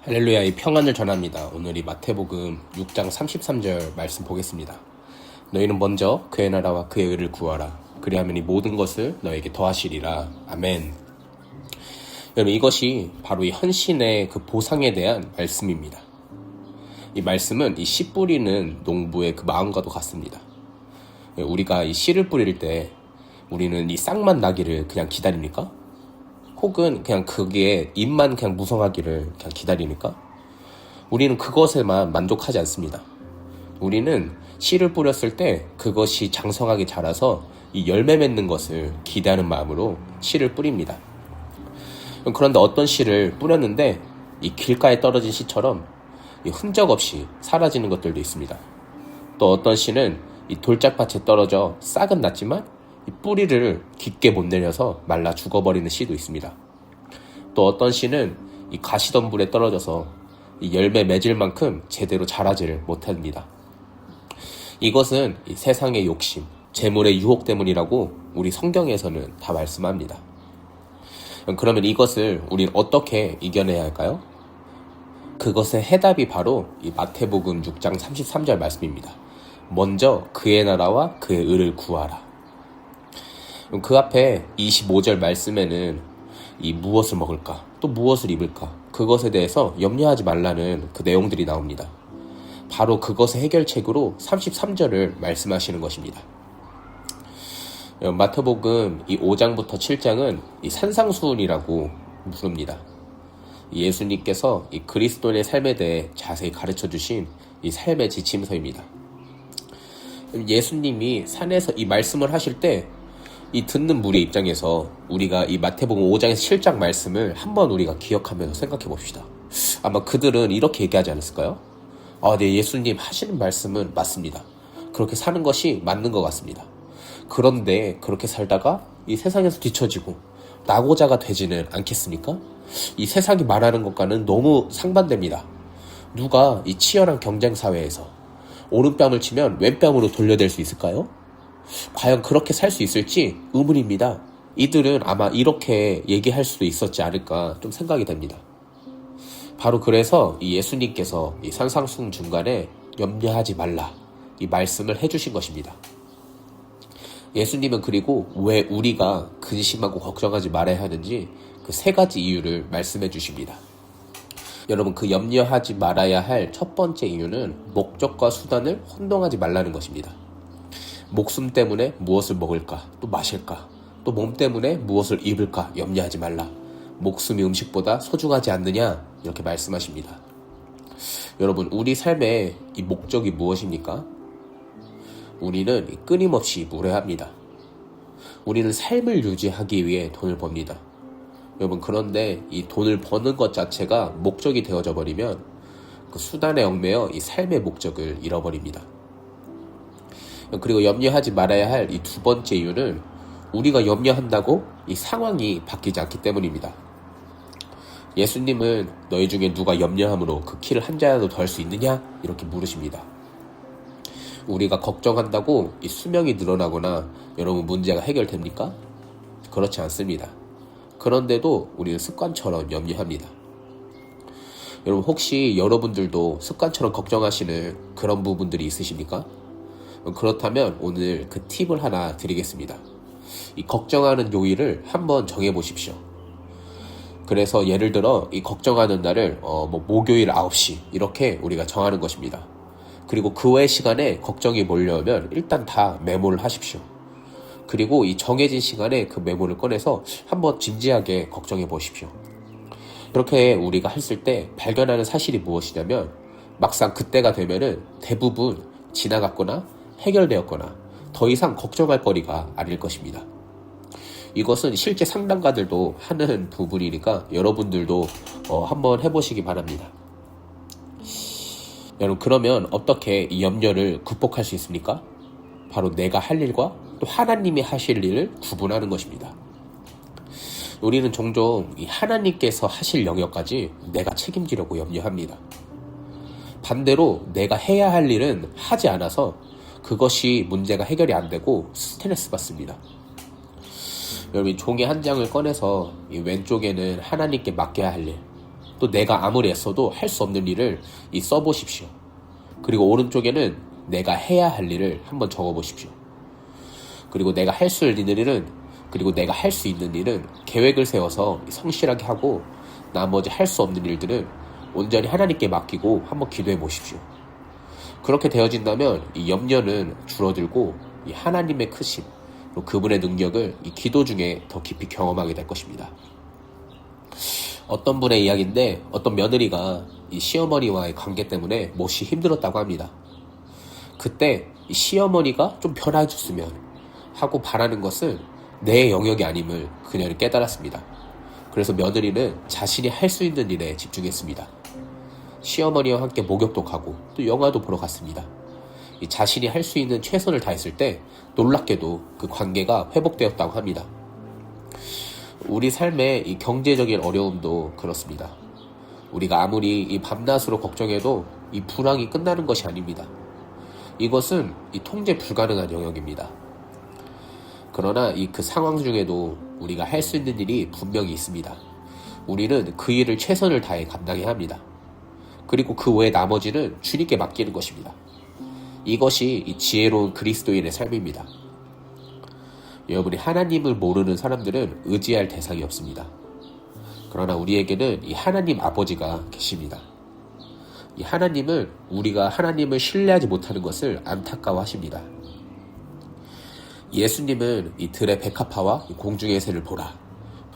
할렐루야의 평안을 전합니다. 오늘이 마태복음 6장 33절 말씀 보겠습니다. 너희는 먼저 그의 나라와 그의 의를 구하라. 그리하면 이 모든 것을 너에게 더하시리라. 아멘. 여러분, 이것이 바로 이 헌신의 그 보상에 대한 말씀입니다. 이 말씀은 이 씨 뿌리는 농부의 그 마음과도 같습니다. 우리가 이 씨를 뿌릴 때 우리는 이 싹만 나기를 그냥 기다립니까? 혹은 그냥 그게 잎만 그냥 무성하기를 그냥 기다리니까? 우리는 그것에만 만족하지 않습니다. 우리는 씨를 뿌렸을 때 그것이 장성하게 자라서 이 열매 맺는 것을 기대하는 마음으로 씨를 뿌립니다. 그런데 어떤 씨를 뿌렸는데 이 길가에 떨어진 씨처럼 이 흔적 없이 사라지는 것들도 있습니다. 또 어떤 씨는 이 돌짝밭에 떨어져 싹은 났지만 이 뿌리를 깊게 못 내려서 말라 죽어버리는 씨도 있습니다. 또 어떤 씨는 이 가시덤불에 떨어져서 이 열매 맺을 만큼 제대로 자라지를 못합니다. 이것은 이 세상의 욕심, 재물의 유혹 때문이라고 우리 성경에서는 다 말씀합니다. 그러면 이것을 우리는 어떻게 이겨내야 할까요? 그것의 해답이 바로 이 마태복음 6장 33절 말씀입니다. 먼저 그의 나라와 그의 의를 구하라. 그 앞에 25절 말씀에는 이 무엇을 먹을까, 또 무엇을 입을까, 그것에 대해서 염려하지 말라는 그 내용들이 나옵니다. 바로 그것의 해결책으로 33절을 말씀하시는 것입니다. 마태복음 이 5장부터 7장은 이 산상수훈이라고 부릅니다. 예수님께서 이 그리스도인의 삶에 대해 자세히 가르쳐 주신 이 삶의 지침서입니다. 예수님이 산에서 이 말씀을 하실 때 이 듣는 무리의 입장에서 우리가 이 마태복음 5장에서 7장 말씀을 한번 우리가 기억하면서 생각해 봅시다. 아마 그들은 이렇게 얘기하지 않았을까요? 네, 예수님 하시는 말씀은 맞습니다. 그렇게 사는 것이 맞는 것 같습니다. 그런데 그렇게 살다가 이 세상에서 뒤처지고 낙오자가 되지는 않겠습니까? 이 세상이 말하는 것과는 너무 상반됩니다. 누가 이 치열한 경쟁 사회에서 오른뺨을 치면 왼뺨으로 돌려댈 수 있을까요? 과연 그렇게 살 수 있을지 의문입니다. 이들은 아마 이렇게 얘기할 수도 있었지 않을까 좀 생각이 됩니다. 바로 그래서 이 예수님께서 이 산상수훈 중간에 염려하지 말라 이 말씀을 해주신 것입니다. 예수님은 그리고 왜 우리가 근심하고 걱정하지 말아야 하는지 그 세 가지 이유를 말씀해 주십니다. 여러분, 그 염려하지 말아야 할 첫 번째 이유는 목적과 수단을 혼동하지 말라는 것입니다. 목숨 때문에 무엇을 먹을까, 또 마실까, 또 몸 때문에 무엇을 입을까 염려하지 말라. 목숨이 음식보다 소중하지 않느냐 이렇게 말씀하십니다. 여러분, 우리 삶의 이 목적이 무엇입니까? 우리는 끊임없이 무례합니다. 우리는 삶을 유지하기 위해 돈을 법니다. 여러분, 그런데 이 돈을 버는 것 자체가 목적이 되어져 버리면 그 수단에 얽매여 이 삶의 목적을 잃어버립니다. 그리고 염려하지 말아야 할 이 두 번째 이유는 우리가 염려한다고 이 상황이 바뀌지 않기 때문입니다. 예수님은 너희 중에 누가 염려함으로 그 키를 한 자라도 더 할 수 있느냐? 이렇게 물으십니다. 우리가 걱정한다고 이 수명이 늘어나거나 여러분 문제가 해결됩니까? 그렇지 않습니다. 그런데도 우리는 습관처럼 염려합니다. 여러분, 혹시 여러분들도 습관처럼 걱정하시는 그런 부분들이 있으십니까? 그렇다면 오늘 그 팁을 하나 드리겠습니다. 이 걱정하는 요일을 한번 정해보십시오. 그래서 예를 들어 이 걱정하는 날을 목요일 9시 이렇게 우리가 정하는 것입니다. 그리고 그 외 시간에 걱정이 몰려오면 일단 다 메모를 하십시오. 그리고 이 정해진 시간에 그 메모를 꺼내서 한번 진지하게 걱정해 보십시오. 이렇게 우리가 했을 때 발견하는 사실이 무엇이냐면 막상 그때가 되면은 대부분 지나갔거나 해결되었거나 더 이상 걱정할 거리가 아닐 것입니다. 이것은 실제 상담가들도 하는 부분이니까 여러분들도 한번 해보시기 바랍니다. 여러분, 그러면 어떻게 이 염려를 극복할 수 있습니까? 바로 내가 할 일과 또 하나님이 하실 일을 구분하는 것입니다. 우리는 종종 이 하나님께서 하실 영역까지 내가 책임지려고 염려합니다. 반대로 내가 해야 할 일은 하지 않아서 그것이 문제가 해결이 안 되고 스트레스 받습니다. 여러분, 종이 한 장을 꺼내서 이 왼쪽에는 하나님께 맡겨야 할 일, 또 내가 아무리 애써도 할 수 없는 일을 써보십시오. 그리고 오른쪽에는 내가 해야 할 일을 한번 적어보십시오. 그리고 내가 할 수 있는 일은, 그리고 내가 할 수 있는 일은 계획을 세워서 성실하게 하고, 나머지 할 수 없는 일들은 온전히 하나님께 맡기고 한번 기도해 보십시오. 그렇게 되어진다면 이 염려는 줄어들고 이 하나님의 크심, 그리고 그분의 능력을 이 기도 중에 더 깊이 경험하게 될 것입니다. 어떤 분의 이야기인데, 어떤 며느리가 이 시어머니와의 관계 때문에 몹시 힘들었다고 합니다. 그때 이 시어머니가 좀 변화해줬으면 하고 바라는 것은 내 영역이 아님을 그녀는 깨달았습니다. 그래서 며느리는 자신이 할 수 있는 일에 집중했습니다. 시어머니와 함께 목욕도 가고 또 영화도 보러 갔습니다. 이 자신이 할 수 있는 최선을 다했을 때 놀랍게도 그 관계가 회복되었다고 합니다. 우리 삶의 이 경제적인 어려움도 그렇습니다. 우리가 아무리 이 밤낮으로 걱정해도 이 불황이 끝나는 것이 아닙니다. 이것은 이 통제 불가능한 영역입니다. 그러나 그 상황 중에도 우리가 할 수 있는 일이 분명히 있습니다. 우리는 그 일을 최선을 다해 감당해야 합니다. 그리고 그 외의 나머지는 주님께 맡기는 것입니다. 이것이 이 지혜로운 그리스도인의 삶입니다. 여러분이 하나님을 모르는 사람들은 의지할 대상이 없습니다. 그러나 우리에게는 이 하나님 아버지가 계십니다. 이 하나님은 우리가 하나님을 신뢰하지 못하는 것을 안타까워하십니다. 예수님은 이 들의 백합화와 공중의 새를 보라.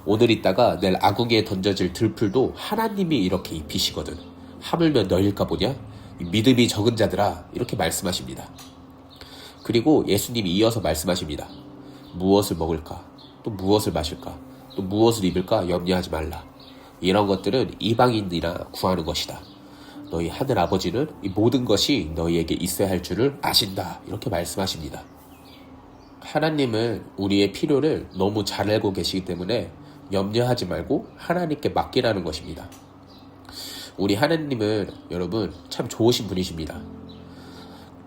오늘 있다가 내일 아궁이에 던져질 들풀도 하나님이 이렇게 입히시거든. 하물며 너일까 보냐? 믿음이 적은 자들아, 이렇게 말씀하십니다. 그리고 예수님이 이어서 말씀하십니다. 무엇을 먹을까? 또 무엇을 마실까? 또 무엇을 입을까? 염려하지 말라. 이런 것들은 이방인이나 구하는 것이다. 너희 하늘 아버지는 이 모든 것이 너희에게 있어야 할 줄을 아신다. 이렇게 말씀하십니다. 하나님은 우리의 필요를 너무 잘 알고 계시기 때문에 염려하지 말고 하나님께 맡기라는 것입니다. 우리 하나님은 여러분 참 좋으신 분이십니다.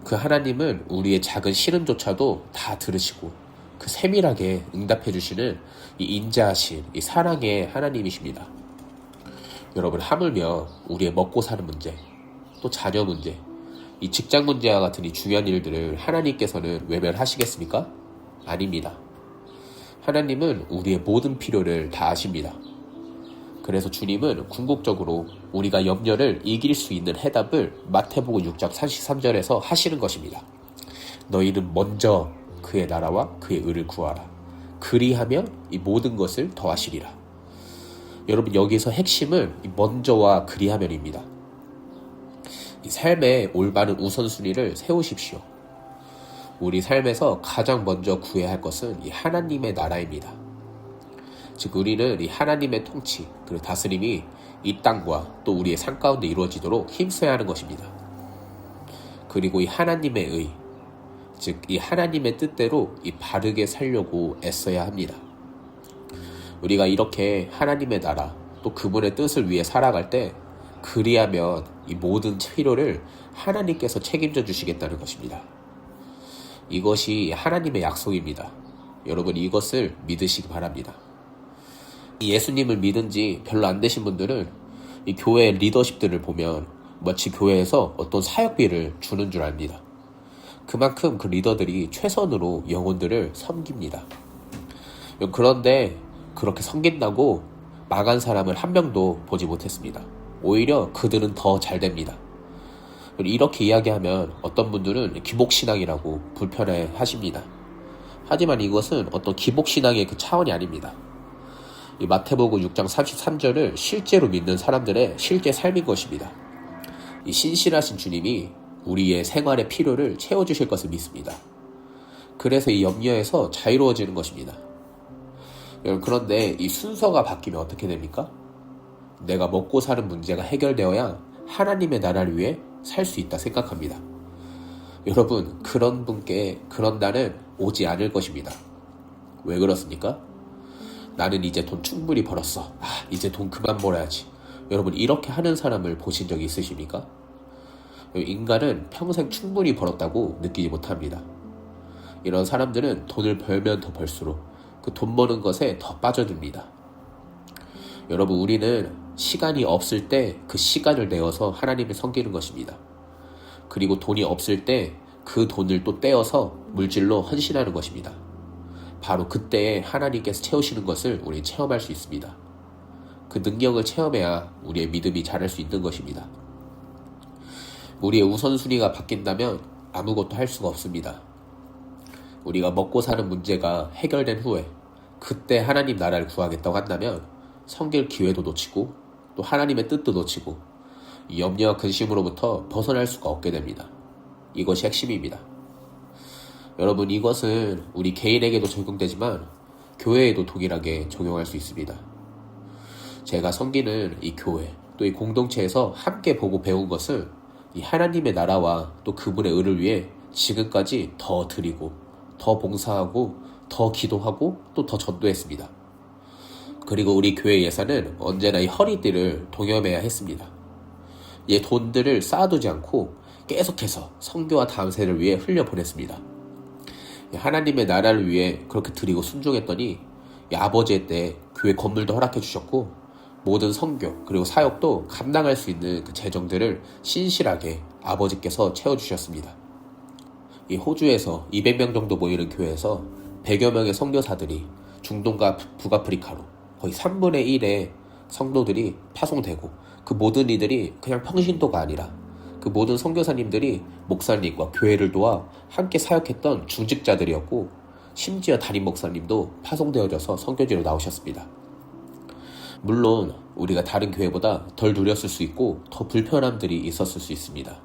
그 하나님은 우리의 작은 시름조차도 다 들으시고 그 세밀하게 응답해 주시는 이 인자하신 이 사랑의 하나님이십니다. 여러분, 하물며 우리의 먹고 사는 문제, 또 자녀 문제, 이 직장 문제와 같은 이 중요한 일들을 하나님께서는 외면하시겠습니까? 아닙니다. 하나님은 우리의 모든 필요를 다 아십니다. 그래서 주님은 궁극적으로 우리가 염려를 이길 수 있는 해답을 마태복음 6장 33절에서 하시는 것입니다. 너희는 먼저 그의 나라와 그의 의를 구하라. 그리하면 이 모든 것을 더하시리라. 여러분, 여기서 핵심은 이 먼저와 그리하면입니다. 이 삶의 올바른 우선순위를 세우십시오. 우리 삶에서 가장 먼저 구해야 할 것은 이 하나님의 나라입니다. 즉 우리는 이 하나님의 통치 그리고 다스림이 이 땅과 또 우리의 삶 가운데 이루어지도록 힘써야 하는 것입니다. 그리고 이 하나님의 의, 즉 이 하나님의 뜻대로 이 바르게 살려고 애써야 합니다. 우리가 이렇게 하나님의 나라 또 그분의 뜻을 위해 살아갈 때 그리하면 이 모든 필요를 하나님께서 책임져 주시겠다는 것입니다. 이것이 하나님의 약속입니다. 여러분, 이것을 믿으시기 바랍니다. 이 예수님을 믿은 지 별로 안 되신 분들은 이 교회 리더십들을 보면 마치 교회에서 어떤 사역비를 주는 줄 압니다. 그만큼 그 리더들이 최선으로 영혼들을 섬깁니다. 그런데 그렇게 섬긴다고 망한 사람을 한 명도 보지 못했습니다. 오히려 그들은 더 잘 됩니다. 이렇게 이야기하면 어떤 분들은 기복신앙이라고 불편해 하십니다. 하지만 이것은 어떤 기복신앙의 그 차원이 아닙니다. 이 마태복음 6장 33절을 실제로 믿는 사람들의 실제 삶인 것입니다. 이 신실하신 주님이 우리의 생활의 필요를 채워주실 것을 믿습니다. 그래서 이 염려에서 자유로워지는 것입니다. 그런데 이 순서가 바뀌면 어떻게 됩니까? 내가 먹고 사는 문제가 해결되어야 하나님의 나라를 위해 살 수 있다 생각합니다. 여러분, 그런 분께 그런 날은 오지 않을 것입니다. 왜 그렇습니까? 나는 이제 돈 충분히 벌었어. 이제 돈 그만 벌어야지. 여러분, 이렇게 하는 사람을 보신 적이 있으십니까? 인간은 평생 충분히 벌었다고 느끼지 못합니다. 이런 사람들은 돈을 벌면 더 벌수록 그 돈 버는 것에 더 빠져듭니다. 여러분, 우리는 시간이 없을 때 그 시간을 내어서 하나님을 섬기는 것입니다. 그리고 돈이 없을 때 그 돈을 또 떼어서 물질로 헌신하는 것입니다. 바로 그때에 하나님께서 채우시는 것을 우리 체험할 수 있습니다. 그 능력을 체험해야 우리의 믿음이 자랄 수 있는 것입니다. 우리의 우선순위가 바뀐다면 아무것도 할 수가 없습니다. 우리가 먹고 사는 문제가 해결된 후에 그때 하나님 나라를 구하겠다고 한다면 섬길 기회도 놓치고 또 하나님의 뜻도 놓치고 이 염려와 근심으로부터 벗어날 수가 없게 됩니다. 이것이 핵심입니다. 여러분, 이것은 우리 개인에게도 적용되지만 교회에도 동일하게 적용할 수 있습니다. 제가 섬기는 이 교회 또 이 공동체에서 함께 보고 배운 것은 이 하나님의 나라와 또 그분의 의를 위해 지금까지 더 드리고 더 봉사하고 더 기도하고 또 더 전도했습니다. 그리고 우리 교회 예산은 언제나 이 허리띠를 동여매야 했습니다. 이 돈들을 쌓아두지 않고 계속해서 선교와 다음 세대를 위해 흘려보냈습니다. 하나님의 나라를 위해 그렇게 드리고 순종했더니 아버지의 때 교회 건물도 허락해 주셨고 모든 선교 그리고 사역도 감당할 수 있는 그 재정들을 신실하게 아버지께서 채워주셨습니다. 이 호주에서 200명 정도 모이는 교회에서 100여 명의 선교사들이 중동과 북아프리카로 거의 3분의 1의 성도들이 파송되고 그 모든 이들이 그냥 평신도가 아니라 그 모든 선교사님들이 목사님과 교회를 도와 함께 사역했던 중직자들이었고 심지어 담임 목사님도 파송되어져서 선교지로 나오셨습니다. 물론 우리가 다른 교회보다 덜 누렸을 수 있고 더 불편함들이 있었을 수 있습니다.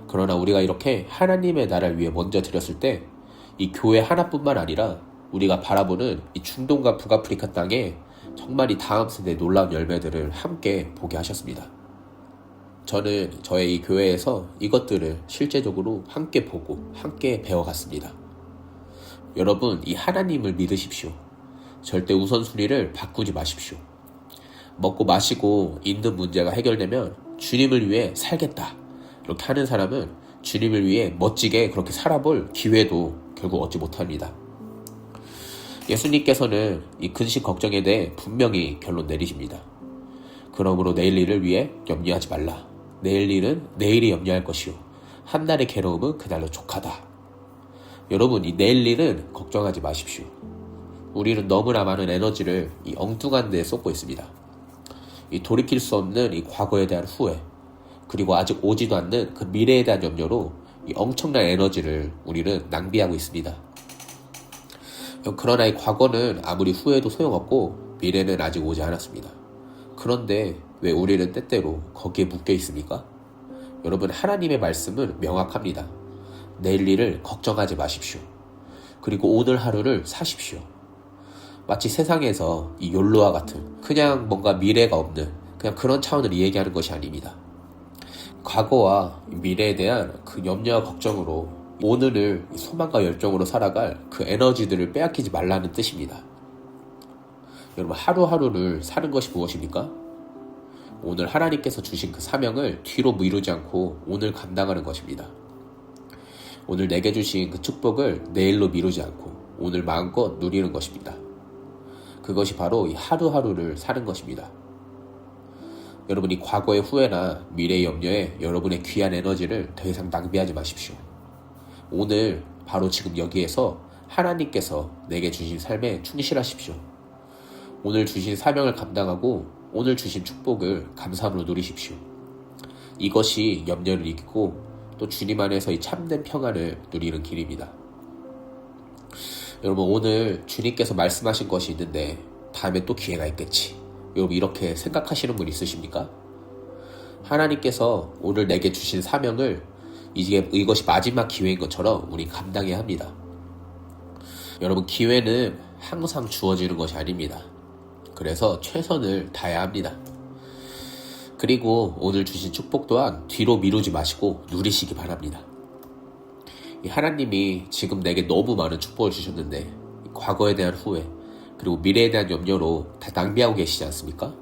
그러나 우리가 이렇게 하나님의 나라를 위해 먼저 드렸을 때 이 교회 하나뿐만 아니라 우리가 바라보는 이 중동과 북아프리카 땅에 정말 이 다음 세대의 놀라운 열매들을 함께 보게 하셨습니다. 저는 저의 이 교회에서 이것들을 실제적으로 함께 보고 함께 배워갔습니다. 여러분, 이 하나님을 믿으십시오. 절대 우선순위를 바꾸지 마십시오. 먹고 마시고 있는 문제가 해결되면 주님을 위해 살겠다 이렇게 하는 사람은 주님을 위해 멋지게 그렇게 살아볼 기회도 결국 얻지 못합니다. 예수님께서는 이 근심 걱정에 대해 분명히 결론 내리십니다. 그러므로 내일 일을 위해 염려하지 말라. 내일 일은 내일이 염려할 것이요 한 날의 괴로움은 그날로 족하다. 여러분, 이 내일 일은 걱정하지 마십시오. 우리는 너무나 많은 에너지를 이 엉뚱한 데에 쏟고 있습니다. 이 돌이킬 수 없는 이 과거에 대한 후회 그리고 아직 오지도 않는 그 미래에 대한 염려로 이 엄청난 에너지를 우리는 낭비하고 있습니다. 그러나 이 과거는 아무리 후회해도 소용없고 미래는 아직 오지 않았습니다. 그런데 왜 우리는 때때로 거기에 묶여 있습니까? 여러분, 하나님의 말씀은 명확합니다. 내일 일을 걱정하지 마십시오. 그리고 오늘 하루를 사십시오. 마치 세상에서 이 욜로와 같은 그냥 뭔가 미래가 없는 그냥 그런 차원을 얘기하는 것이 아닙니다. 과거와 미래에 대한 그 염려와 걱정으로 오늘을 소망과 열정으로 살아갈 그 에너지들을 빼앗기지 말라는 뜻입니다. 여러분, 하루하루를 사는 것이 무엇입니까? 오늘 하나님께서 주신 그 사명을 뒤로 미루지 않고 오늘 감당하는 것입니다. 오늘 내게 주신 그 축복을 내일로 미루지 않고 오늘 마음껏 누리는 것입니다. 그것이 바로 이 하루하루를 사는 것입니다. 여러분이 과거의 후회나 미래의 염려에 여러분의 귀한 에너지를 더 이상 낭비하지 마십시오. 오늘 바로 지금 여기에서 하나님께서 내게 주신 삶에 충실하십시오. 오늘 주신 사명을 감당하고 오늘 주신 축복을 감사함으로 누리십시오. 이것이 염려를 이기고 또 주님 안에서 이 참된 평안을 누리는 길입니다. 여러분, 오늘 주님께서 말씀하신 것이 있는데 다음에 또 기회가 있겠지. 여러분, 이렇게 생각하시는 분 있으십니까? 하나님께서 오늘 내게 주신 사명을 이것이 마지막 기회인 것처럼 우리 감당해야 합니다. 여러분, 기회는 항상 주어지는 것이 아닙니다. 그래서 최선을 다해야 합니다. 그리고 오늘 주신 축복 또한 뒤로 미루지 마시고 누리시기 바랍니다. 하나님이 지금 내게 너무 많은 축복을 주셨는데 과거에 대한 후회 그리고 미래에 대한 염려로 다 낭비하고 계시지 않습니까?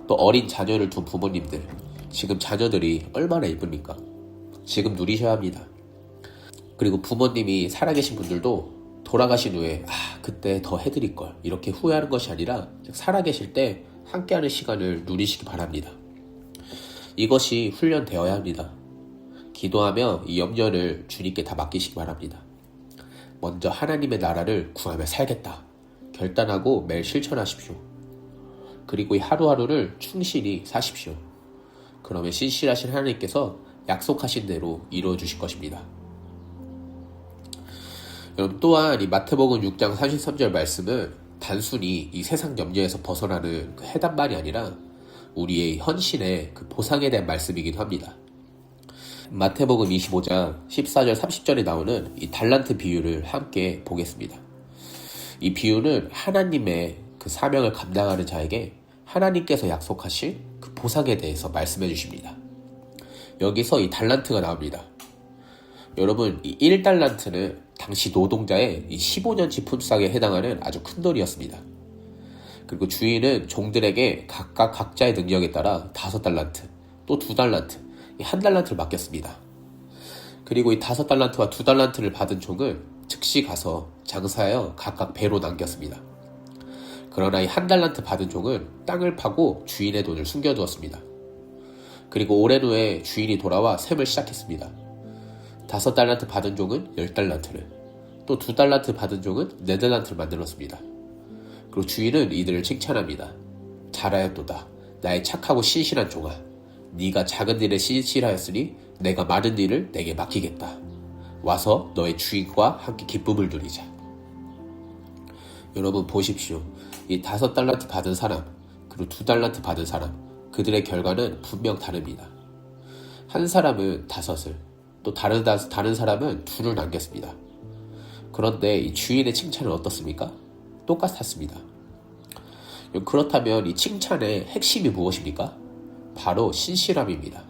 또 어린 자녀를 둔 부모님들, 지금 자녀들이 얼마나 예쁩니까? 지금 누리셔야 합니다. 그리고 부모님이 살아계신 분들도 돌아가신 후에 그때 더 해드릴걸 이렇게 후회하는 것이 아니라 살아계실 때 함께하는 시간을 누리시기 바랍니다. 이것이 훈련되어야 합니다. 기도하며 이 염려를 주님께 다 맡기시기 바랍니다. 먼저 하나님의 나라를 구하며 살겠다 결단하고 매일 실천하십시오. 그리고 이 하루하루를 충실히 사십시오. 그러면 신실하신 하나님께서 약속하신 대로 이루어 주실 것입니다. 여러분, 또한 이 마태복음 6장 33절 말씀은 단순히 이 세상 염려에서 벗어나는 그 해답만이 아니라 우리의 헌신의 그 보상에 대한 말씀이기도 합니다. 마태복음 25장 14절 30절에 나오는 이 달란트 비유를 함께 보겠습니다. 이 비유는 하나님의 그 사명을 감당하는 자에게 하나님께서 약속하신 그 보상에 대해서 말씀해 주십니다. 여기서 이 달란트가 나옵니다. 여러분, 이 1달란트는 당시 노동자의 이 15년치 품삯에 해당하는 아주 큰 돈이었습니다. 그리고 주인은 종들에게 각각 각자의 능력에 따라 5달란트, 또 2달란트, 1달란트를 맡겼습니다. 그리고 이 5달란트와 2달란트를 받은 종은 즉시 가서 장사하여 각각 배로 남겼습니다. 그러나 이 1달란트 받은 종은 땅을 파고 주인의 돈을 숨겨두었습니다. 그리고 오랜 후에 주인이 돌아와 셈을 시작했습니다. 5달란트 받은 종은 10달란트를, 또 2달란트 받은 종은 4달란트를 만들었습니다. 그리고 주인은 이들을 칭찬합니다. 잘하였도다, 나의 착하고 신실한 종아. 네가 작은 일에 신실하였으니 내가 많은 일을 내게 맡기겠다. 와서 너의 주인과 함께 기쁨을 누리자. 여러분 보십시오. 이 5달란트 받은 사람, 그리고 2달란트 받은 사람, 그들의 결과는 분명 다릅니다. 한 사람은 5을, 또 다른 사람은 2를 남겼습니다. 그런데 이 주인의 칭찬은 어떻습니까? 똑같았습니다. 그렇다면 이 칭찬의 핵심이 무엇입니까? 바로 신실함입니다.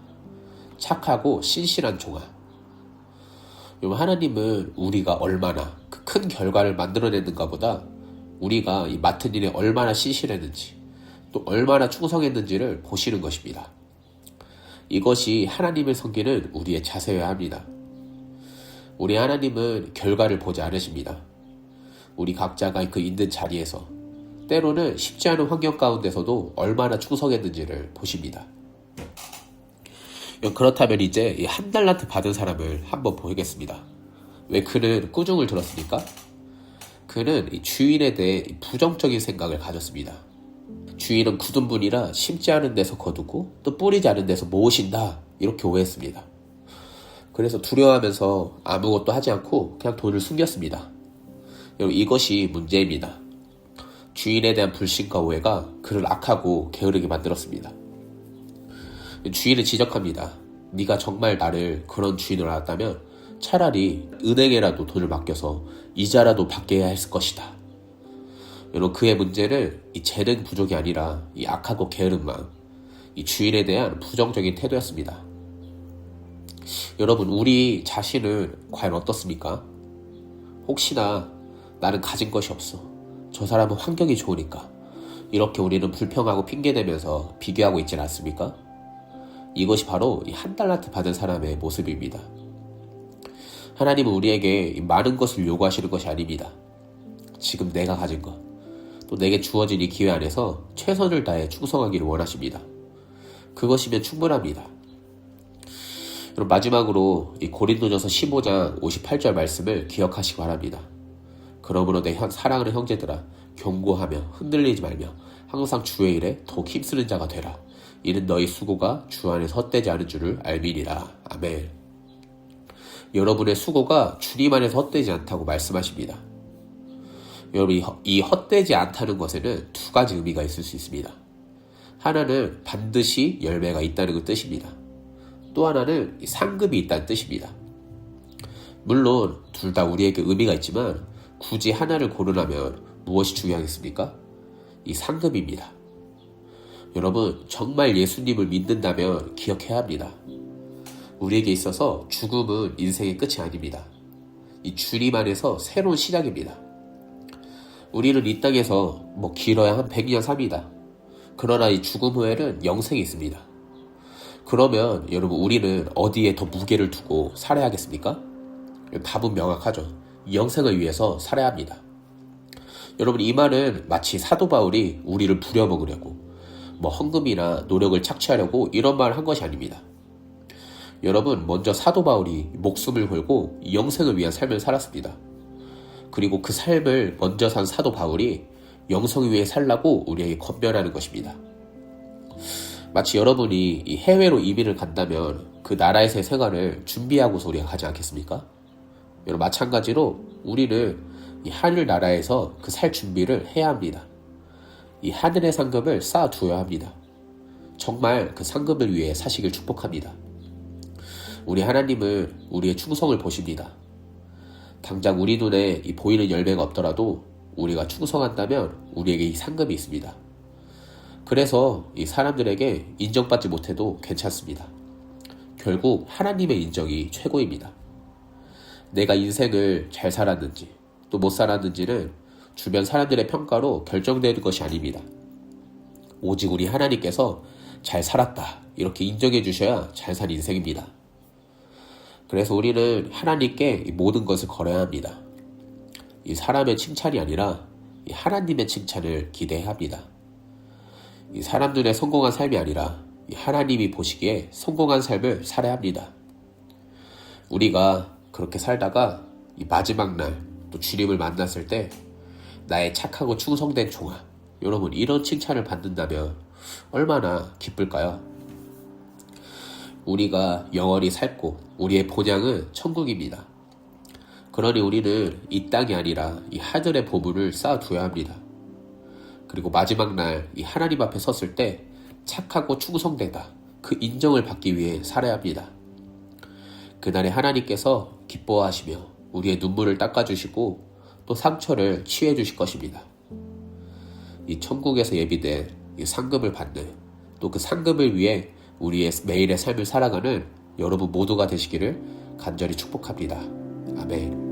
착하고 신실한 종아. 하나님은 우리가 얼마나 그 큰 결과를 만들어내는가 보다 우리가 이 맡은 일에 얼마나 신실했는지, 또 얼마나 충성했는지를 보시는 것입니다. 이것이 하나님을 섬기는 우리의 자세여야 합니다. 우리 하나님은 결과를 보지 않으십니다. 우리 각자가 그 있는 자리에서, 때로는 쉽지 않은 환경 가운데서도 얼마나 충성했는지를 보십니다. 그렇다면 이제 이 1달란트 받은 사람을 한번 보겠습니다. 왜 그는 꾸중을 들었습니까? 그는 이 주인에 대해 부정적인 생각을 가졌습니다. 주인은 굳은 분이라 심지 않은 데서 거두고 또 뿌리지 않은 데서 모으신다, 이렇게 오해했습니다. 그래서 두려워하면서 아무것도 하지 않고 그냥 돈을 숨겼습니다. 여러분, 이것이 문제입니다. 주인에 대한 불신과 오해가 그를 악하고 게으르게 만들었습니다. 주인은 지적합니다. 네가 정말 나를 그런 주인으로 알았다면 차라리 은행에라도 돈을 맡겨서 이자라도 받게 해야 했을 것이다. 여러분, 그의 문제는 이 재능 부족이 아니라 이 악하고 게으른 마음, 이 주인에 대한 부정적인 태도였습니다. 여러분, 우리 자신은 과연 어떻습니까? 혹시나 나는 가진 것이 없어, 저 사람은 환경이 좋으니까, 이렇게 우리는 불평하고 핑계대면서 비교하고 있지 않습니까? 이것이 바로 이 1달란트 받은 사람의 모습입니다. 하나님은 우리에게 많은 것을 요구하시는 것이 아닙니다. 지금 내가 가진 것, 또 내게 주어진 이 기회 안에서 최선을 다해 충성하기를 원하십니다. 그것이면 충분합니다. 그럼 마지막으로 이 고린도전서 15장 58절 말씀을 기억하시기 바랍니다. 그러므로 내 사랑하는 형제들아, 경고하며 흔들리지 말며 항상 주의 일에 더욱 힘쓰는 자가 되라. 이는 너희 수고가 주 안에서 헛되지 않은 줄을 알미리라. 아멘. 여러분의 수고가 주님 안에서 헛되지 않다고 말씀하십니다. 여러분, 이 헛되지 않다는 것에는 2가지 의미가 있을 수 있습니다. 하나는 반드시 열매가 있다는 그 뜻입니다. 또 하나는 상급이 있다는 뜻입니다. 물론 둘 다 우리에게 의미가 있지만 굳이 하나를 고르라면 무엇이 중요하겠습니까? 이 상급입니다. 여러분, 정말 예수님을 믿는다면 기억해야 합니다. 우리에게 있어서 죽음은 인생의 끝이 아닙니다. 이 주님 안에서 새로운 시작입니다. 우리는 이 땅에서 길어야 한 100년 삽니다. 그러나 이 죽음 후에는 영생이 있습니다. 그러면 여러분, 우리는 어디에 더 무게를 두고 살아야 하겠습니까? 답은 명확하죠. 영생을 위해서 살아야 합니다. 여러분, 이 말은 마치 사도 바울이 우리를 부려먹으려고, 뭐 헌금이나 노력을 착취하려고 이런 말을 한 것이 아닙니다. 여러분, 먼저 사도 바울이 목숨을 걸고 영생을 위한 삶을 살았습니다. 그리고 그 삶을 먼저 산 사도 바울이 영성을 위해 살라고 우리에게 권면하는 것입니다. 마치 여러분이 이 해외로 이민을 간다면 그 나라에서의 생활을 준비하고서 우리가 가지 않겠습니까? 여러분, 마찬가지로 우리는 이 하늘 나라에서 그 살 준비를 해야 합니다. 이 하늘의 상급을 쌓아두어야 합니다. 정말 그 상급을 위해 사시길 축복합니다. 우리 하나님은 우리의 충성을 보십니다. 당장 우리 눈에 이 보이는 열매가 없더라도 우리가 충성한다면 우리에게 이 상급이 있습니다. 그래서 이 사람들에게 인정받지 못해도 괜찮습니다. 결국 하나님의 인정이 최고입니다. 내가 인생을 잘 살았는지 또 못 살았는지는 주변 사람들의 평가로 결정되는 것이 아닙니다. 오직 우리 하나님께서 잘 살았다 이렇게 인정해 주셔야 잘 산 인생입니다. 그래서 우리는 하나님께 이 모든 것을 걸어야 합니다. 이 사람의 칭찬이 아니라 이 하나님의 칭찬을 기대해야 합니다. 이 사람들의 성공한 삶이 아니라 이 하나님이 보시기에 성공한 삶을 살아야 합니다. 우리가 그렇게 살다가 이 마지막 날 또 주님을 만났을 때 나의 착하고 충성된 종아, 여러분 이런 칭찬을 받는다면 얼마나 기쁠까요? 우리가 영원히 살 곳, 우리의 본향은 천국입니다. 그러니 우리는 이 땅이 아니라 이 하늘의 보물을 쌓아두어야 합니다. 그리고 마지막 날 이 하나님 앞에 섰을 때 착하고 충성되다 그 인정을 받기 위해 살아야 합니다. 그날에 하나님께서 기뻐하시며 우리의 눈물을 닦아주시고 또 상처를 치유해 주실 것입니다. 이 천국에서 예비된 이 상급을 받는 또 그 상급을 위해 우리의 매일의 삶을 살아가는 여러분 모두가 되시기를 간절히 축복합니다. 아멘.